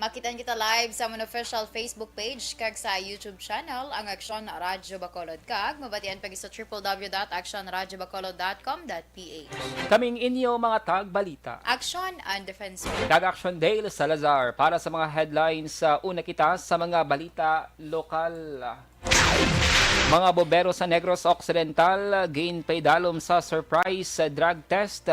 Makitan kita live sa among official Facebook page kag sa YouTube channel ang Aksyon Radyo Bacolod kag mabatian pagi sa www.actionradyobacolod.com.ph. Kaming inyo mga tagbalita. Aksyon and Defense. Kag Action Dale Salazar para sa mga headlines sa una kita sa mga balita lokal. Mga bombero sa Negros Occidental gain paydalom sa surprise drug test.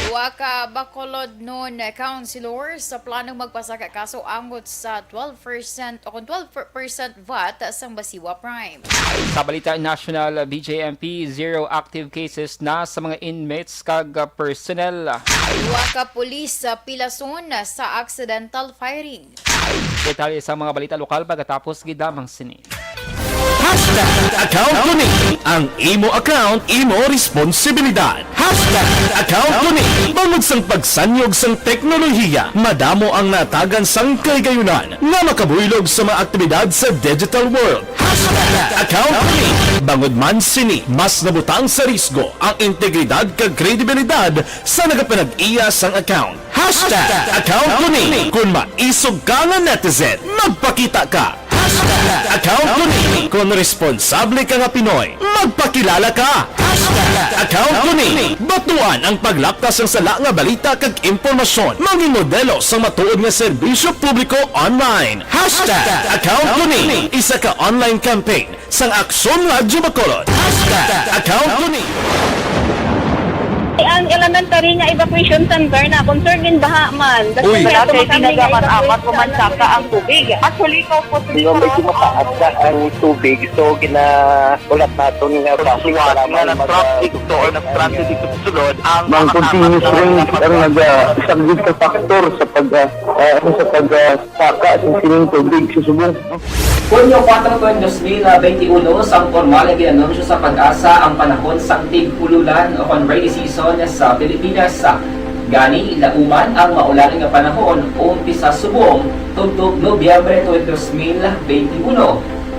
Duwa ka Bacolod noon councilor sa planong magpasaka kaso angot sa 12% o kung 12% VAT sa Basiwa Prime. Sa balita national, BJMP, 0 active cases na sa mga inmates kag personnel. Duwa ka pulis sa Pilason sa accidental firing. Detalye sa mga balita lokal pagkatapos gidamang sini. Account ko ni ang imo account, imo responsibilidad. Account ko ni bangod sang pagsanyog sang teknolohiya, madamo ang natagan sang kaygayunan nga makabuylog sa mga aktibidad sa digital world. Account ko ni bangod man sini mas nabutang sa risgo ang integridad kag kredibilidad sa nagapanag-iya sang account. Account ko ni kung maisog ka nga netizen, magpakita ka. Account ko ni kung responsable ka nga Pinoy, magpakilala ka. Account ko ni batuan ang paglaptas ng sala nga balita kag impormasyon, maging modelo sa matuod nga serbisyo publiko online. Account ko ni isa ka online campaign sang Aksyon Radyo Bacolod. Account ko ni ang elementary nga evacuation center na concern din baha man. Uy, dati tinagaman apat kumansaka ang tubig. Actually, ikaw po Yung medyo mataas na ang tubig, so ginaulat natin nga Siwat nga nag-traffic to or nag-transit dito sa sulod ang Mang continuous range ang nag-subject sa factor sa pagsaka sa sining tubig sa subong. Kunyo 4/2021 sang formal na ginanunsyo sa Pag-asa ang panahon sang tig-ululan o kon rainy season sa Pilipinas. Gani lauman ang maulan nga panahon umpisa subong tugtog Nobyembre 2021.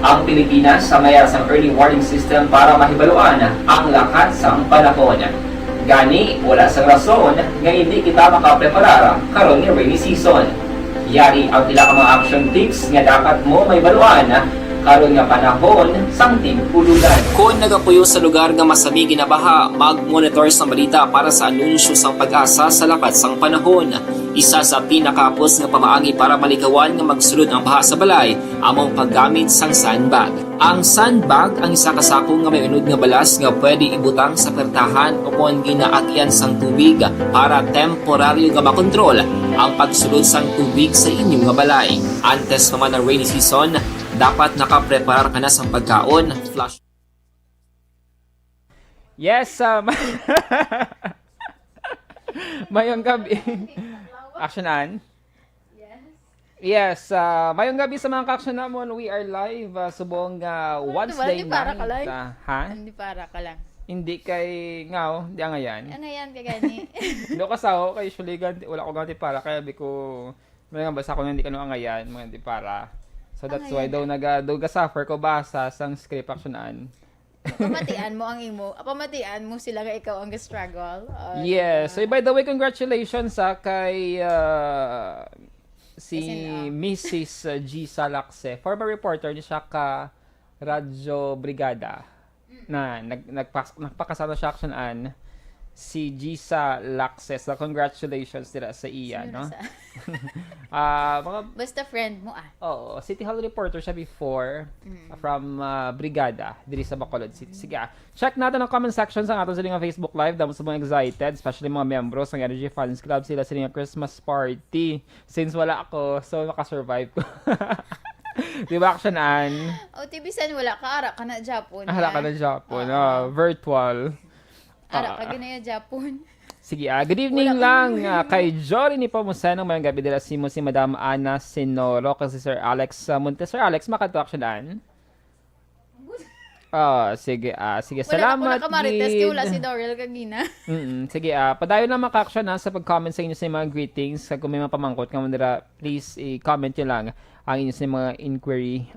Ang Pilipinas sa mayar sang early warning system para mahibaluan ang lakas sang panahon. Gani wala sang rason nga hindi kita makapreparar karon nga rainy season. Yari ang pila ka mga action tips nga dapat mo may baluan karon nga panahon sang tig-ululan. Kung nagapuyo sa lugar nga masami ginabaha, mag-monitor sa balita para sa anunsyo sang Pag-asa sa lakas sang panahon. Isa sa pinakapos nga pamaagi para malikawan nga magsulod ang baha sa balay, among paggamit sang sandbag. Ang sandbag ang isa ka sako nga may unod nga balas nga pwede ibutang sa pertahan o kung ginaagyan sang tubig para temporaryo nga makontrol ang pagsulod sang tubig sa inyong nga balay. Antes naman ng rainy season, dapat nakapreparar ka na sa pagkaon, flush. Yes, mayong gabi. Actionan? Yes, mayong gabi sa mga ka-action namon. We are live subong Wednesday Hindi para night. ka lang. Ha? Hindi para ka lang. Hindi kay ngaw, di nga yan. Ano yan kagani? Do kasaw kay usually wala ko ganti para kaya bi ko mga basa ko hindi kanu angayan, mga hindi para. So that's why daw suffer ko basa sang script actionan. Pamatian mo ang imo. Pamatian mo sila nga ikaw ang struggle. Yes. So by the way, congratulations sa kay si Mrs. G. Salakse, former reporter ni siya ka Radyo Brigada na nagpakasama siya actionan si Gisa Laxes. So, congratulations nila sa iya, no? Mga Basta friend mo Oo, City Hall reporter siya before from Brigada diri sa Bacolod City. Sige, check natin ang comment section sa aton sa mga Facebook Live. Damo sa mga excited, especially mga membros ng Energy Fans Club, sila sa mga Christmas party. Since wala ako, so makasurvive ko. Di ba, Action Ann? O, tibisan wala ka. Ara ka na Japon. Hala ka na Japon. Virtual. Ara ka ginaya Japon. Sige, good evening lang kay Jory ni Pamuseno. Mayang gabi nila si Madam Ana Sinoro kasi Sir Alex Montes. Sir Alex, makatouch-an? Sige, salamat. Wala ka marites, kaya wala si Dorel kagina. Sige, padayon lang maka-action sa pag-comment sa inyo sa mga greetings. Kung may mga pamangkot ka nila, please i-comment nyo lang ang inyo sa mga inquiry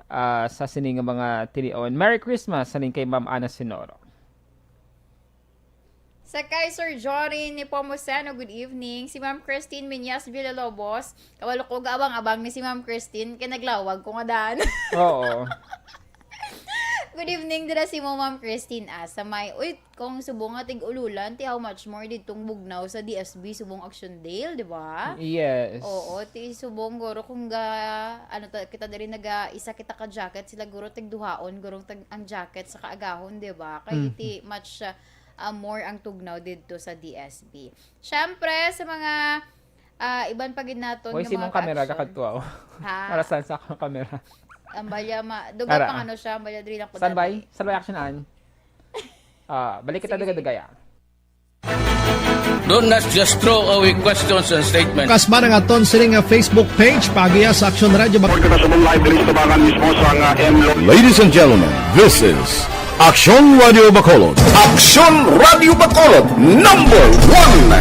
sa sining mga tilion. Merry Christmas sa kay Ma'am Ana Sinoro. Sa kay Sir Jory ni Pomoseno, good evening. Si Ma'am Christine Minyas Villalobos. Kawalo ko abang-abang ni si Ma'am Christine. Kaya naglawag ko nga daan. Oo. Good evening dira si mo Ma'am Christine sa may kung subong nga tig-ululan ti how much more ditong bugnaw sa DSB subong Actiondale, di ba? Yes. Oo, ti subong guro kung kita diri isa kita ka jacket sila guro tigduhaon guro ang jacket sa kaagahon, di ba? Kay ti much more ang tugnaw dito sa DSB. Syempre sa mga iban pagid naton Hoy, simong kamera kakadtuaw. Ha? Para saan sa akong kamera? Ang balya duga Ara. pang ano siya, balya diri lang ko. Standby actionan. Balik kita Sige, daga-dagaya. Do not just throw away questions and statements. Kasma ng aton sining nga Facebook page pagiya sa Action Radio. Ladies and gentlemen, this is Action Radio Bacolod. Action Radio Bacolod, #1.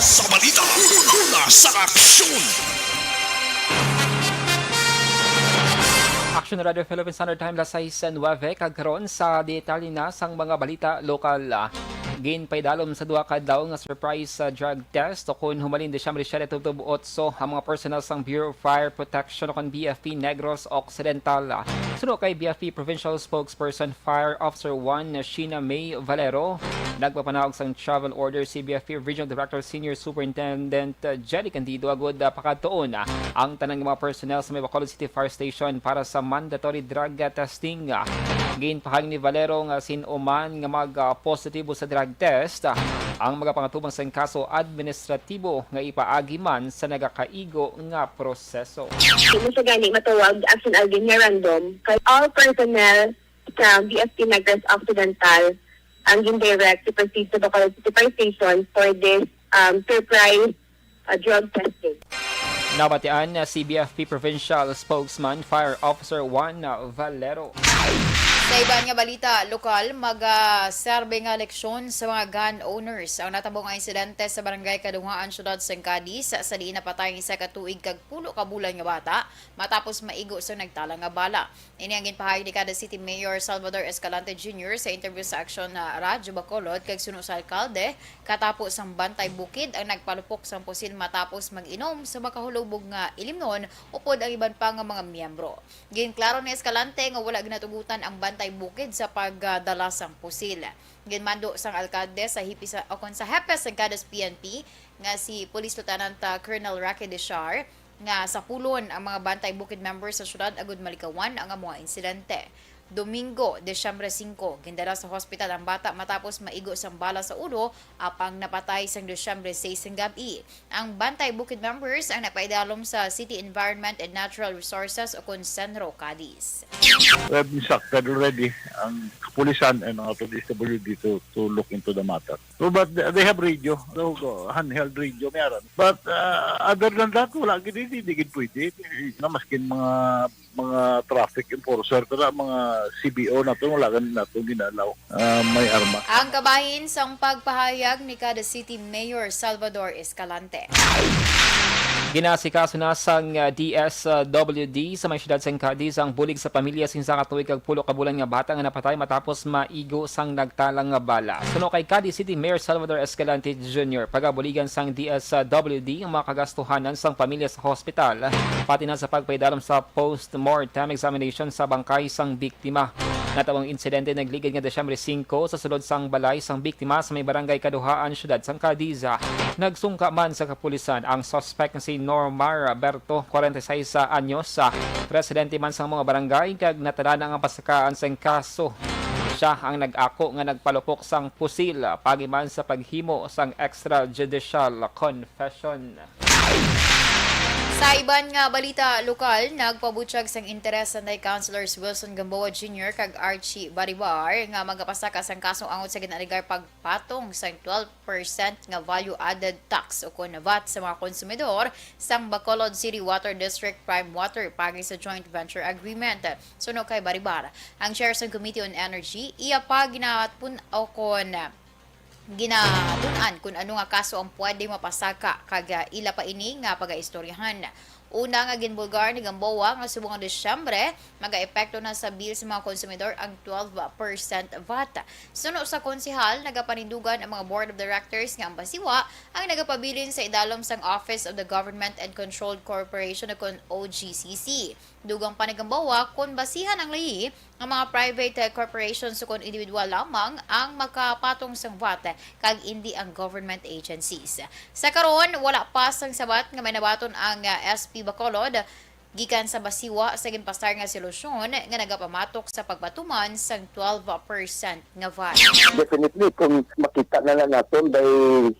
Sa balita, una sa aksyon. Action Radio Philippine Standard Time las 6:09 kagkaron sa detalye na sang mga balita lokal. Gain paidalom sa duha ka daw nga surprise drug test o kun humalin Desyembre 7 ang mga personnel sang Bureau of Fire Protection o kun BFP Negros Occidental. Suno kay BFP Provincial Spokesperson Fire Officer 1 Sheena May Valero, nagpapanawag sang travel order si BFP Regional Director Senior Superintendent Jelly Candido agud pakadtuon ang tanang mga personnel sa may Bacolod City Fire Station para sa mandatory drug testing. Gain pahag ni Valero nga sinuman nga mag-positibo sa drug test ang magapangatubang sa kaso administratibo nga ipaagi man sa nagakaigo nga proseso. Kung sa gani matawag action algin nga random kay all personnel sa BFP Negros Occidental ang indirect to proceed to the Bacolod City Fire Station for this surprise drug testing. Nabatian si BFP Provincial Spokesman Fire Officer 1 Valero. Sa iba nga balita, lokal, mag-serve nga leksyon sa mga gun owners. Ang natabong nga insidente sa barangay Kadungaan, Syudad San Cadiz, sa di napatay isa ka tuig kag pulo ka bulan nga bata, matapos maigo sa nagtala nga bala. Ini ang ginpahayag ni kada City Mayor Salvador Escalante Jr. sa interview sa Action na Radyo Bacolod kag suno sa alkalde, katapos ang bantay bukid ang nagpalupok sa pusil matapos mag-inom sa makahulubog nga ilimnon upod ang iban pa nga mga miyembro. Ginklaro ni Escalante nga wala ginatugutan ang bantay bukid sa pagdala sang pusil. Ginmando sang alkalde sa sa Hepes sa Gadas PNP nga si Police Lieutenant Colonel Rocky Deshar nga sa pulon ang mga bantay bukid members sa syudad agud malikawan ang mga insidente. Domingo, Desyembre 5, gindala sa hospital ang bata matapos maigo sang bala sa ulo apang napatay sang Desyembre 6 ng gabi. Ang bantay bukid members ang napaidalom sa City Environment and Natural Resources o Consenro, Cadiz. We have been instructed already ang kapulisan and ang DSWD to look into the matter. So, but they have radio, so, handheld radio meron. But other than that, wala gini, hindi pwede. Na maskin mga traffic enforcer, kada mga CBO na to, wala ganin na to ginalaw. May arma. Ang kabahin sang pagpahayag ni kada City Mayor Salvador Escalante. Ginasikaso na sang DSWD sa may syudad sang Cadiz ang bulig sa pamilya sinsa ka tuig kag pulo ka bulan nga bata nga napatay matapos maigo sang nagtalang nga bala. Suno kay Cadiz City Mayor Salvador Escalante Jr. pagabuligan sang DSWD ang mga kagastuhanan sang pamilya sa hospital pati na sa pagpaidalom sa post-mortem examination sa bangkay sang biktima. Natawang insidente nagligid nga Desyembre 5 sa sulod sang balay sang biktima sa may barangay Kaduhaan, syudad sang Cadiz. Nagsungka man sa kapulisan ang suspect na si Normar Berto, 46 anyos, presidente man sa mga barangay kag natalanan ang pasakaan sang kaso. Siya ang nag-ako nga nagpalupok sang pusil pagiman sa paghimo sang extrajudicial confession. Sa iban nga balita lokal, nagpabutyag sang interes sa Councilors Wilson Gamboa Jr. kag Archie Baribar nga magapasaka sang kasong angot sa ginaligar pagpatong sang 12% nga value-added tax o kun VAT sa mga konsumidor sang Bacolod City Water District Prime Water pagi sa joint venture agreement. Suno kay Baribar, ang chair sang Committee on Energy, iya pa ginatpun o kon ginatunan kung ano nga kaso ang pwede mapasaka kag ila pa ini nga pagaistoryahan. Una nga ginbulgar ni Gamboa nga subong nga Disyembre magaepekto na sa bill sa mga konsumidor ang 12% VAT. Suno sa konsehal nagapanindugan ang mga board of directors nga ang basiwa ang nagapabilin sa idalom sang Office of the Government and Controlled Corporation kon OGCC. Dugang pa ni Gamboa kung basihan ang lahi ang mga private corporations sukon individual lamang ang makapatong sang VAT kag hindi ang government agencies. Sa karon wala pa sang sabat nga may nabaton ang SP Bacolod gikan sa basiwa sa ginpastar nga solusyon nga nagapamatok sa pagbatuman sang 12% nga VAT. Definitely, kung makita na lang natin by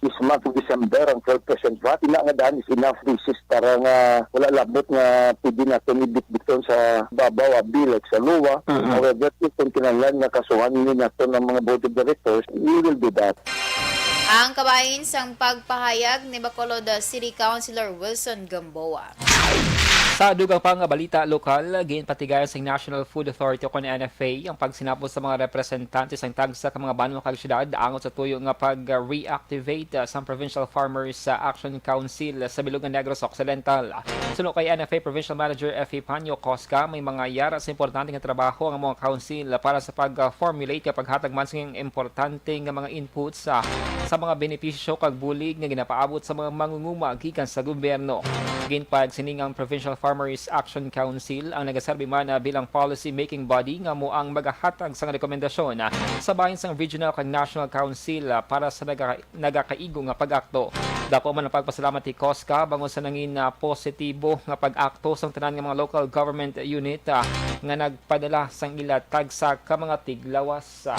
this month of December, ang 12% VAT, ina nga daan is enough basis para nga wala labot nga pwede natin ibit-biton sa babaw, like sa luwa. However, kung kinahanglan nga kasuhanin natin ng mga board of directors, we will do that. Ang kabahin sang pagpahayag ni Bacolod City Councilor Wilson Gamboa. Sa dugang pang balita lokal, ginpatigayan sa National Food Authority o NFA ang pagsinapos sa mga representante sang tagsa ka mga banwa kag syudad angot sa tuyo nga pag-reactivate sa Provincial Farmers Action Council sa Bilugan Negros Occidental. Suno kay NFA Provincial Manager F.A. Panyo Cosca, may mga yara sa importante nga trabaho ang mga council para sa pag-formulate kapag hatag man sa importante nga mga inputs sa mga benepisyo kag bulig nga ginapaabot sa mga mangunguma gikan sa gobyerno. Ginpag sining ang Provincial Farmers Action Council ang nagaserbi man bilang policy making body nga mo ang magahatag sa rekomendasyon sa bahin sang regional kag national council para sa nagakaigo nga pag-akto. Dako man ang pagpasalamat ni Cosca bangon sa nangin positibo nga pag-akto sang tanan nga mga local government unit nga nagpadala sang ilatag sa ka mga tiglawas.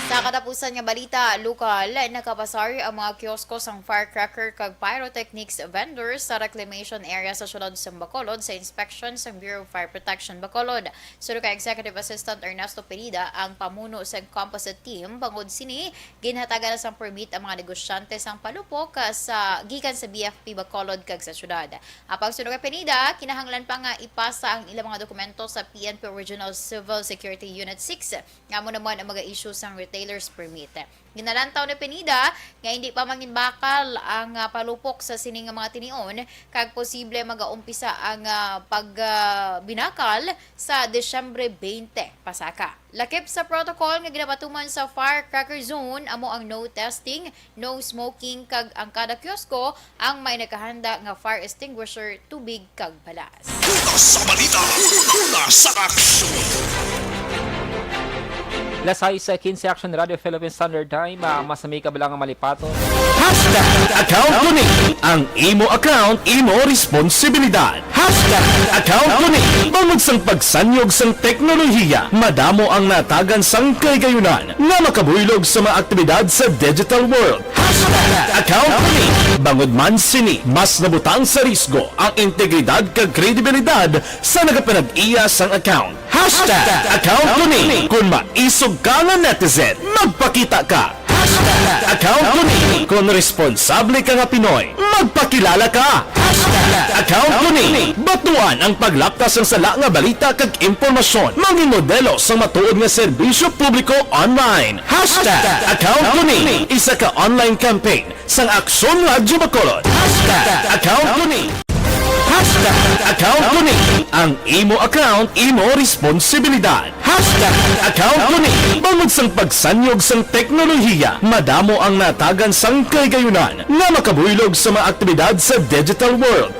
Sa katapusan nga balita, lokal, nakapasar ang mga kiosko sang firecracker kag pyrotechnics vendors sa reclamation area sa syudad sa Bacolod sa inspection sa Bureau of Fire Protection Bacolod. Suro kay Executive Assistant Ernesto Perida ang pamuno sa composite team bangod sini ginhatagan na sang permit ang mga negosyante sang palupok sa gikan sa BFP Bacolod kag sa syudad. Apang suro kay Perida, kinahanglan pa nga ipasa ang ilang mga dokumento sa PNP Regional Civil Security Unit 6 nga mo naman ang mga-issue sang retailer's permit. Ginalantaw ni Penida nga hindi pa mangin bakal ang palupok sa sining mga tinion kag posible magaumpisa ang pagbinakal sa Desyembre 20 pasaka. Lakip sa protocol nga ginapatuman sa firecracker zone amo ang no testing, no smoking kag ang kada kiosko ang may nakahanda nga fire extinguisher, tubig kag balas. Una sa balita, una sa aksyon. Lasay sa 15 Action Radio Philippine Standard Time, masami ka bilang ang malipato. Account ko ni ang imo account, imo responsibilidad. Account ko ni bangod sang pagsanyog sang teknolohiya, madamo ang natagan sang kaygayunan nga makabuylog sa mga aktibidad sa digital world. Account ko ni bangod man sini mas nabutang sa risgo ang integridad kag kredibilidad sa nagapanag-iya sang account. Account ko ni kung maisog ka nga netizen, magpakita ka. Account ko ni kung responsable ka nga Pinoy, magpakilala ka. Account ko ni batuan ang paglaptas ng sala nga balita kag impormasyon, maging modelo sa matuod nga serbisyo publiko online. Account ko ni isa ka online campaign sang Aksyon Radyo Bacolod. Account ko ni Account ko ni ang imo account, imo responsibilidad. Account ko ni bangod sang pagsanyog sang teknolohiya, madamo ang natagan sang kaygayunan nga makabuylog sa mga aktibidad sa digital world.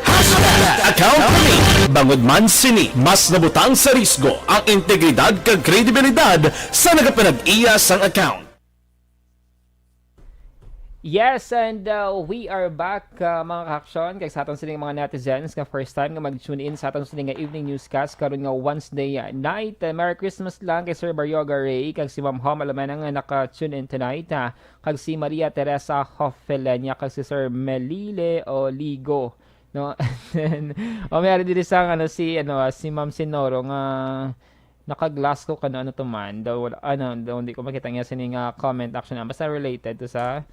Account ko ni bangod man sini mas nabutang sa risgo ang integridad kag kredibilidad sa nagapanag-iya sang account. Yes, and we are back mga ka-action kay sa aton sining mga netizens nga first time nga mag-tune in sa aton sining nga evening newscast karon nga Wednesday night. Merry Christmas lang kay Sir Baryoga Ray kag si Ma'am Hom Alamena nga naka-tune in tonight kag si Maria Teresa Hoffelenia kag si Sir Melile Oligo no. Meron din sang si Ma'am Sinoro nga naka-glass ko ano to man daw hindi ko makita nga sining comment action basta related to sa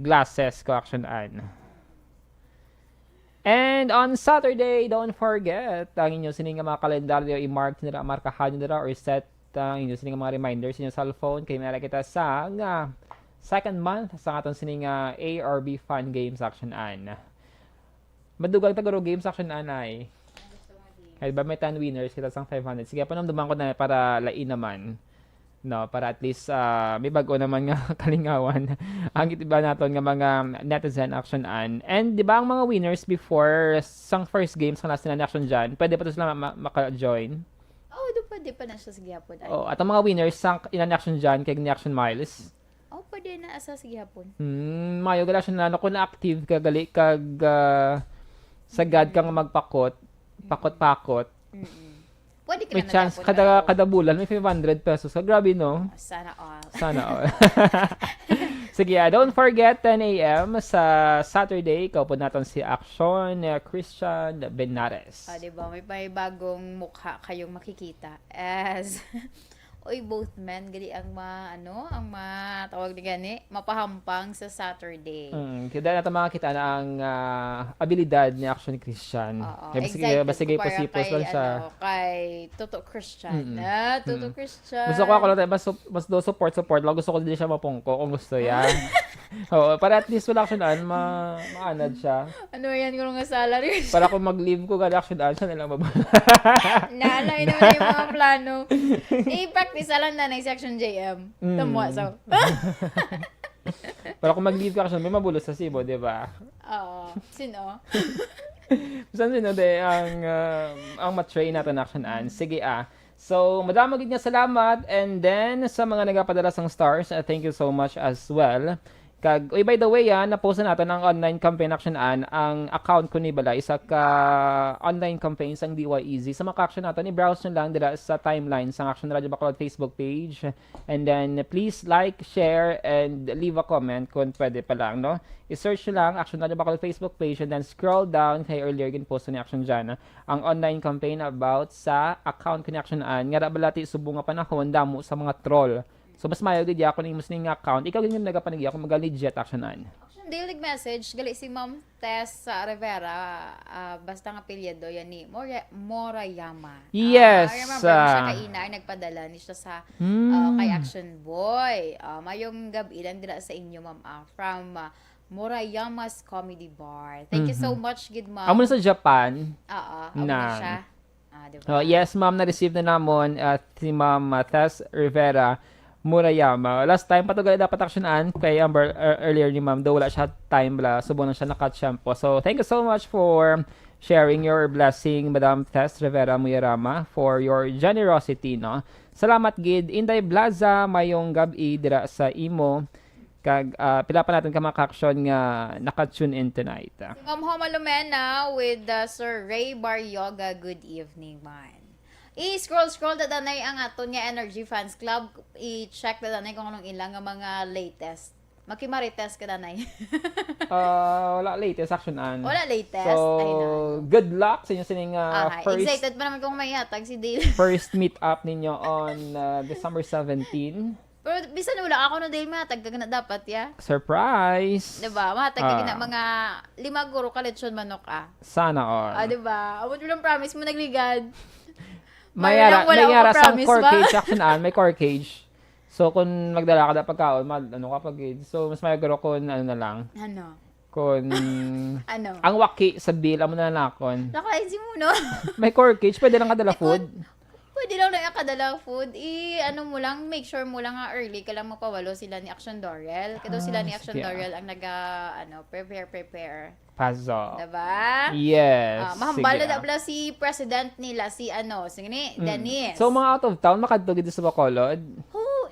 glasses ko action an. And on Saturday, don't forget ang inyo sining mga kalendaryo i-mark nila, markahan nila or set ang inyo sining mga reminders sa inyong cellphone kay meron kita sa second month sa aton sining ARB Fun Games action an. Madugang taguro game sa action anay. Kaya ba may 10 winners, kita sang 500. Sige, panamduman ko na para lain naman. No, para at least may bago naman nga kalingawan. Ang itiba naton nga mga netizen action an. And di ba ang mga winners before sang first games nga last na action dyan, pwede pa to sila maka-join. Oh, pwede pa na siya sa gihapon. Oh, at ang mga winners sang inan action dyan kay ni action miles. Oh, pwede na asa sa gihapon. Mayo gala siya na kung na-active ka gali kag sagad ka nga magpakot, pakot-pakot. Pwede ka May na chance natapon kada bulan may 500 pesos. So, grabe no. Sana all. Sana all. Sige, don't forget 10 a.m. sa Saturday. Ikaw po natin si Action Christian Benares. Diba? May bagong mukha kayong makikita as oy, both men gali ang tawag ni gani, mapahampang sa Saturday. Kaya natin makakita na ang abilidad ni Action Christian. Excited Sige, ko para posipos lang siya. Kay Toto Christian. Toto Christian. Gusto ko ako lang mas do support lang. Gusto ko din siya mapungko kung gusto yan. Oo, para at least wala action maanad siya. Ano yan kung nga salary? Para kung mag-leave ko gala action siya nilang Naalay naman yung mga plano. I-practice alam na ng section JM. Tamwa so. Para kung mag-leave ka action, may mabulos sa Cebu, di ba? Oo. Sino? Saan sino de ang matrain natin action an? Sige So, madami gid nga salamat, and then sa mga nagapadala sang stars, thank you so much as well. Kag by the way, na-post na natin ang online campaign action ang account ko ni Bala isa ka online campaign sang DY Easy. Sa mga action natin, i-browse nyo lang dira sa timeline sa Action Radio Bacolod Facebook page. And then please like, share, and leave a comment kung pwede pa lang, no? I-search nyo lang Action Radio Bacolod Facebook page, and then scroll down kay earlier gin-post ni Action dyan, ang online campaign about sa account ko ni Action nga balati subo nga panahon damo sa mga troll. So, mas mayo gid ako ning mas ning account. Ikaw gid yung nagapanigi ako maga-legit actionan. Daily message, gali si Ma'am Tess Rivera, basta ang apelyido yan ni Morayama. Yes. Remember, siya kaina ay nagpadala ni siya sa kay Action Boy. Mayong gabi lang dila sa inyo, Ma'am, from Morayama's Comedy Bar. Thank you so much, gid Ma'am. Amo na sa Japan. Amo na siya. Diba? Yes, Ma'am, na-receive na namon si Ma'am Tess Rivera Murayama. Last time, patuloy dapat actionan kay Amber earlier ni Ma'am. Though wala siya time, subo na siya nakat-shampoo. So, thank you so much for sharing your blessing, Madam Tess Rivera Muyarama, for your generosity, no? Salamat, gid. Inday Blaza, mayong gabi dira sa imo. Kag, pila pa natin ka maka-action nga naka-tune in tonight. Ma'am Homalumena with Sir Ray Baryoga. Good evening, man. I-scroll dadanay ang aton nga Energy Fans Club. I-check dadanay kung anong ilang nga mga latest. Makimarites ka danay. Wala latest actionan. Wala latest. So, good luck sa inyo sining first. Excited pa naman kung may hatag si Dale. First meet up ninyo on December 17. Pero bisan wala ako na Dale, mahatag ka na dapat, ya. Surprise! Diba? Mahatag ka na mga 5 guro ka lechon manok, Sana all. Diba? Awad mo lang promise mo nagligad. Mayara sang core ba? cage actionan, may core cage. So, kung magdala ka na pagkaon, kapag so, mas mayagaro kung ano na lang. Ano? Kung, ano? Ang waki sa bill, amo na nakon. Nakain si Muno. May core cage, pwede lang kadala food. Pwede lang na kadala food. Ano mo lang, make sure mo lang early ka lang mapawalo sila ni Action Doriel. Kaya sila ni Action Doriel ang prepare. Pazo. Diba? Yes. Mahambal na dabla si president nila, Dennis. So, mga out of town, makadto dito sa Bacolod?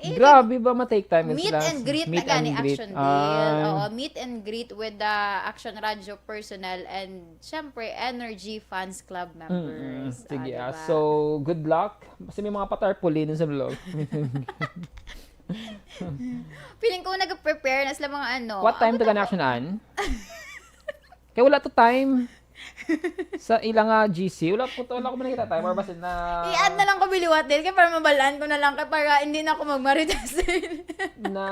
Grabe ba ma-take time meet sila? And greet na gani Action Deal. Meet and greet with the Action Radio personnel and syempre Energy Fans Club members. Sige diba? So, good luck. Kasi may mga patarpulin sa vlog. Feeling ko nag-prepare na sila mga ano. What time to gan actionan? Kaya wala to time. Sa ilang GC, wala ko nakita time or basin na i-add na lang ko biliwat din kaya para mabalaan ko na lang kaya para hindi na ako magmarites na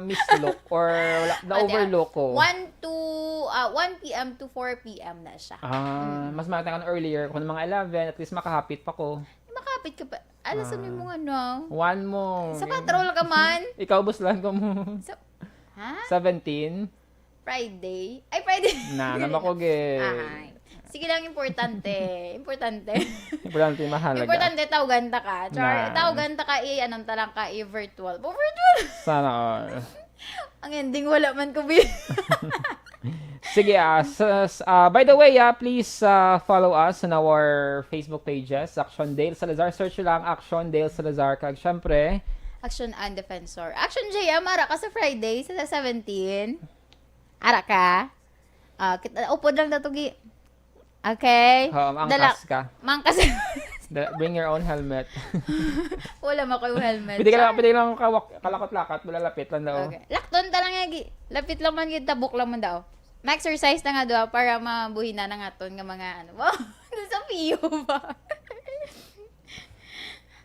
mislook or wala, na overlook ko 1 p.m. to 4 p.m. na siya. Mas makita ka earlier kung mga 11 at least makahapit pa ko. Makapit ka pa. Alasan mo mga ano? One mo. Sa patrol ka man. Ikaw buslan ko mo. Ha? 17. Friday? Ay, Friday. Na naman ko ge. Ay. Sige lang, importante. Importante. Importante mahalaga. Importante, tawagan ta ka. Char, Na. tawagan ta ka, anong talang ka, virtual. Virtual! Sana all. Ang ending, wala man ko, Sige, by the way, please follow us on our Facebook pages. Action Dale Salazar. Search lang Action Dale Salazar. Kag syempre, Action and Defensor. Action JM, ara ka sa Friday, sa 17. Ara ka. Upod lang datugi. Okay? angkas ka. Mangkas. Bring your own helmet. Wala mo ko helmet. Pwede lang kalakot-lakot. Wala lapit lang daw. Okay. Lakton ta lang yagi. Lapit lang man yun, tabok lang man daw. Ma-exercise na nga daw para mabuhin na nga ton nga mga ano. Wow, sa PO ba?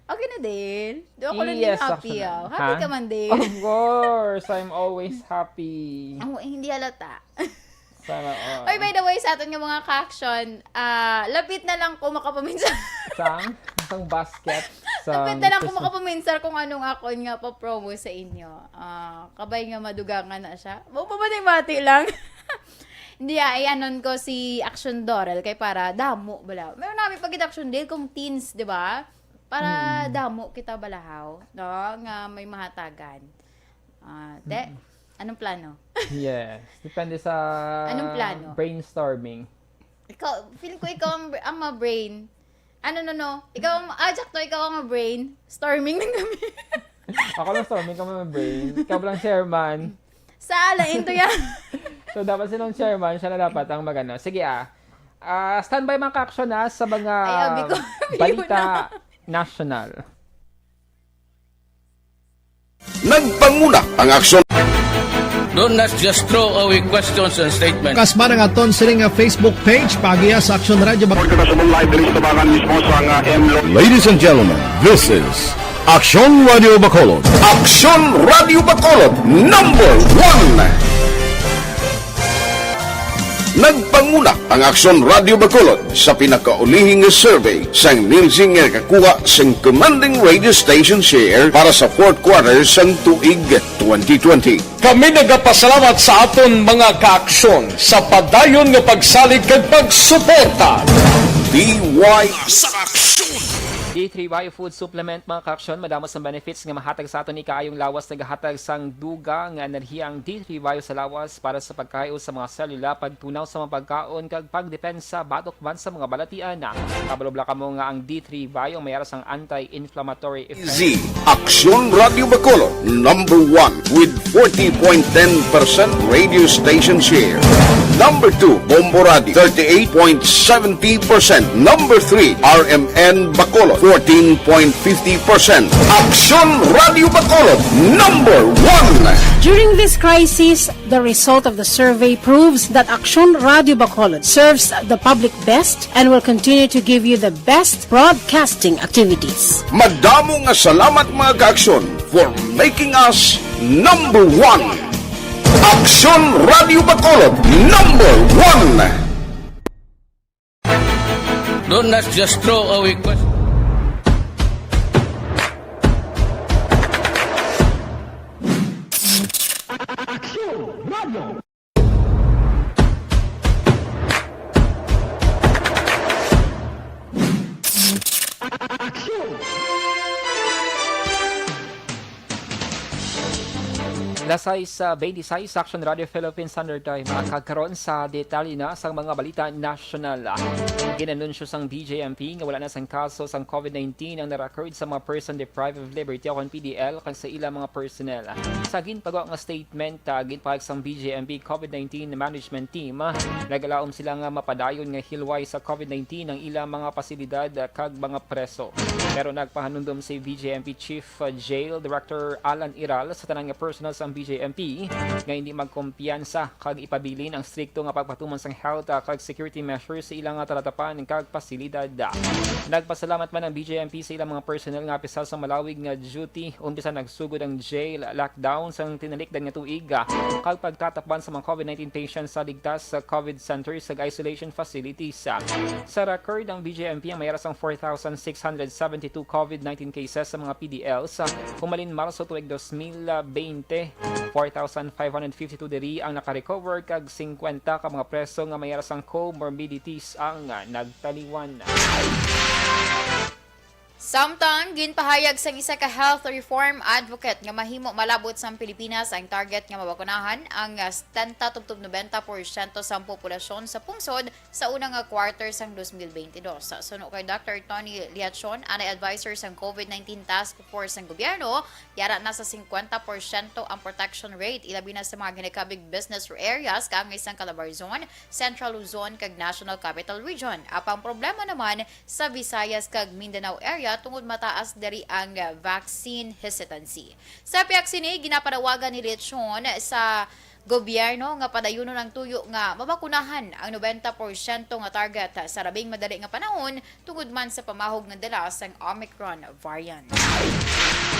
Okay na din. Doon ako lang din happy. Actually. Happy ka man din. Of course, I'm always happy. Hindi halata. Sana all. Oy, by the way, sa atin nga mga ka-action, lapit na lang ko makapaminsan. Isang basket. Lapit na lang ko makapaminsan kung anong akon nga pa-promo sa inyo. Kabay nga madugangan na siya. Mapabati lang. Hindi, anon ko si Action Dorel kay para damo bala. Meron namin pagkita Action Dale kung teens, di ba? Para damo kita balahaw, no? Nga may mahatagan. Anong plano? Yes. Depende sa Anong plano? brainstorming. Feeling ko ikaw ang ma-brain. No. Ikaw ang, ikaw ang ma-brain. Storming ng kami. Ako lang storming, kami may brain. Ikaw lang chairman. Salain to yan. So, dapat sinong chairman, siya na dapat ang magano. Sige standby mga ka-action sa mga Ay, ko. balita national. Nagpanguna ang aksyon. Do not just throw away questions and statements. Kasma ng aton sining Facebook page pagiya sa Action Radio. Ladies and gentlemen, this is Action Radio Bacolod. Action Radio Bacolod, number 1. Nagpanguna ang Action Radio Bacolod sa pinakaulihing survey sang Nielsen nga kakuha sang commanding radio station share para sa fourth quarter sang tuig 2020. Kami nagapasalamat sa aton mga kaaksyon sa padayon nga pagsalig kag pagsuporta. DY sa aksyon. D3 Biofood Supplement mga ka-aksyon, madamos ang benefits nga mahatag sa aton ni kaayong lawas nagahatag sang duga nga enerhiyang D3 Bio sa lawas para sa pagkayo sa mga selula, pagtunaw sa mga pagkaon kag pagdepensa batok man sa mga balatian na. Kabalobla ka mo nga ang D3 Bio mayara sang anti-inflammatory effect. Z Action Radio Bacolod, number 1 with 40.10% radio station share. Number 2, Bombo Radio, 38.70%. Number 3, RMN Bacolod, 14.50%. Action Radio Bacolod, number 1. During this crisis, the result of the survey proves that Action Radio Bacolod serves the public best and will continue to give you the best broadcasting activities. Madamo nga salamat mga ka-aksyon for making us number 1. Action Radio Bacolod, number 1. Do not just throw away questions. Lasay sa 26 Action Radio Philippines Standard Time makakaroon sa detalye na sa mga balita national. Ginanunsyo sang BJMP nga wala na sang kaso sang COVID-19 ang na-record sa mga person deprived of liberty o PDL kag sa ilang mga personnel. Sa ginpagawa nga statement ginpahayag sang BJMP COVID-19 management team nagalaom sila nga mapadayon nga hilway sa COVID-19 ang ilang mga pasilidad kag mga preso. Pero nagpahanundom si BJMP Chief Jail Director Alan Iral sa tanang nga personal sa BJMP nga hindi magkumpiyansa kag ipabilin ang strikto nga pagpatuman sang health kag security measures sa ilang talatapan kag pasilidad. Nagpasalamat man ang BJMP sa ilang mga personnel nga apisal sa malawig nga duty umpisa nagsugod ang jail lockdown sang tinalikdan nga tuig kag pagtatakban sa mga COVID-19 patients sa ligtas sa COVID centers sa isolation facilities. Sa record ang BJMP ang mayara sang 4,672 COVID-19 cases sa mga PDLs humalin Marso tuig 2020 4,552 diri ang nakarecover kag 50 ka mga preso nga may arasang comorbidities ang nagtaliwan. Samtang ginpahayag sang isa ka health reform advocate nga mahimo malabot sa Pilipinas ang target nga mabakunahan ang 70-90% sa populasyon sa pungsod sa unang quarter sang 2022. Suno kay Dr. Tony Liachon, anay advisor sang COVID-19 Task Force ng gobyerno, yara na sa 50% ang protection rate ilabi na sa mga ginakabig business areas kaangay sang Calabarzon, Central Luzon kag National Capital Region. Apang problema naman sa Visayas kag Mindanao area tungod mataas dari ang vaccine hesitancy. Sa piyak sini ginapanawagan ni Liachon sa gobyerno nga padayunon ang tuyo nga mabakunahan ang 90% nga target sa labing madali nga panahon tungod man sa pamahog nga dala sang Omicron variant.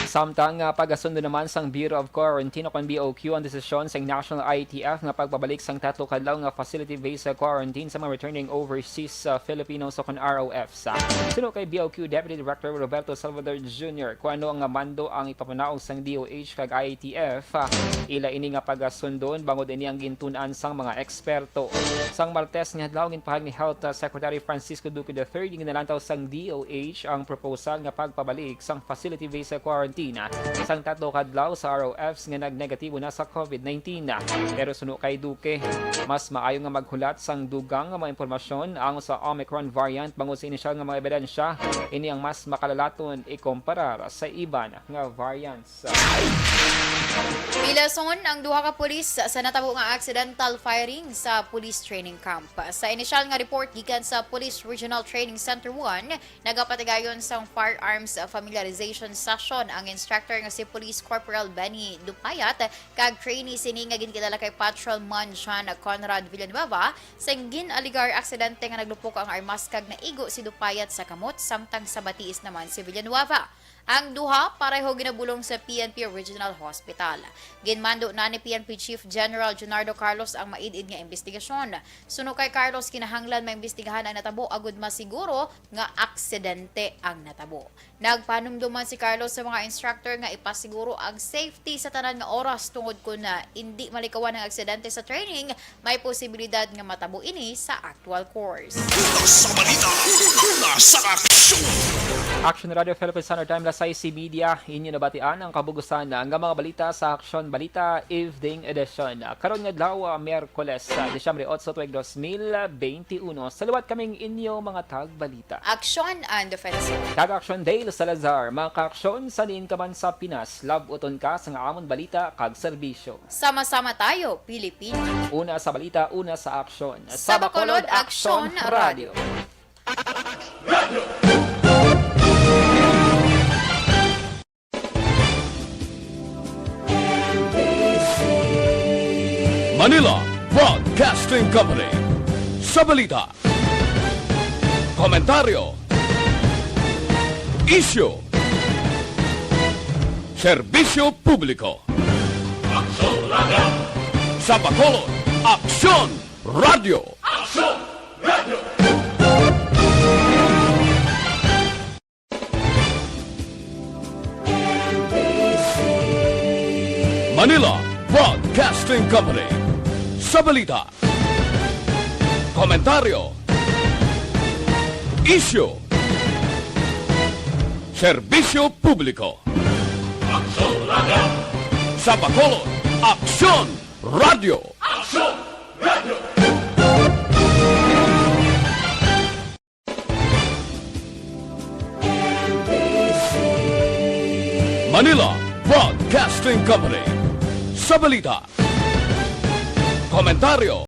Samtang pagasundo naman sang Bureau of Quarantine o BOQ ang desisyon sa National IETF nga pagbabalik sang 3 kadlaw nga facility-based quarantine sa mga returning overseas Filipinos o ROFs. Suno kay BOQ Deputy Director Roberto Salvador Jr. kung ano ang mando ang ipapanaog sang DOH kag IETF, ila ini nga pagasundon bangod ini ang gintunan sang mga eksperto. Sang Martes nga adlaw ginpahag ni Health Secretary Francisco Duque III ginalantaw sang DOH ang proposal nga pagpabalik sang facility-based quarantine isang 3 kadlaw sa ROFs nga nagnegatibo na sa COVID-19. Pero suno kay Duque, mas maayo nga maghulat sang dugang nga mga impormasyon ang sa Omicron variant bangod sa inisyal nga mga ebidensya, ini ang mas makalalaton ikumparar sa iban nga variants. Pilason ang duha ka pulis sa natabo nga accidental firing sa police training camp. Sa inisyal nga report gikan sa Police Regional Training Center 1, nagapatigayon sang firearms familiarization session ang instructor nga si Police Corporal Benny Dupayat kag trainee sini nga ginkilala kay Patrolman John Conrad Villanueva sa ginaligar aksidente nga naglupok ang armas kag naigo si Dupayat sa kamot samtang sa batiis naman si Villanueva. Ang duha pareho ginabulong sa PNP Regional Hospital. Ginmando na ni PNP Chief General Junardo Carlos ang maidid nga investigasyon. Suno kay Carlos, kinahanglan maimbestigahan ang natabo agud masiguro nga aksidente ang natabo. Nagpanumduman si Carlos sa mga instructor nga ipasiguro ang safety sa tanan nga oras tungod kun na hindi malikawan ang aksidente sa training, may posibilidad nga matabo ini sa actual course. Sa balita, sa aksyon! Action Radio Philippines Standard Time sa IC Media, inyo nabatian ang kabugusan ng mga balita sa Action Balita Evening Edition. Karon nga adlaw, Miyerkules, Disyembre 8, 2021. Salawat kaming inyo mga tagbalita. Action and Offensive. Kag-Action Dale Salazar, mga ka-aksyon sa diin ka man sa Pinas, love-uton ka sa nga amon balita kag serbisyo. Sama-sama tayo, Pilipino. Una sa balita, una sa aksyon. Sa Bacolod, Action Radio. Manila Broadcasting Company. Sa balita, komentaryo, isyu, serbisyo publiko. Aksyon Radio. Sa Bacolod, Aksyon Radio. Aksyon Radio. Manila Broadcasting Company. Sa balita, komentaryo, isyu, serbisyo publiko. Aksyon Radio. Sa Bacolod, Aksyon Radio. Aksyon Radio. Manila Broadcasting Company. Sa balita, komentaryo,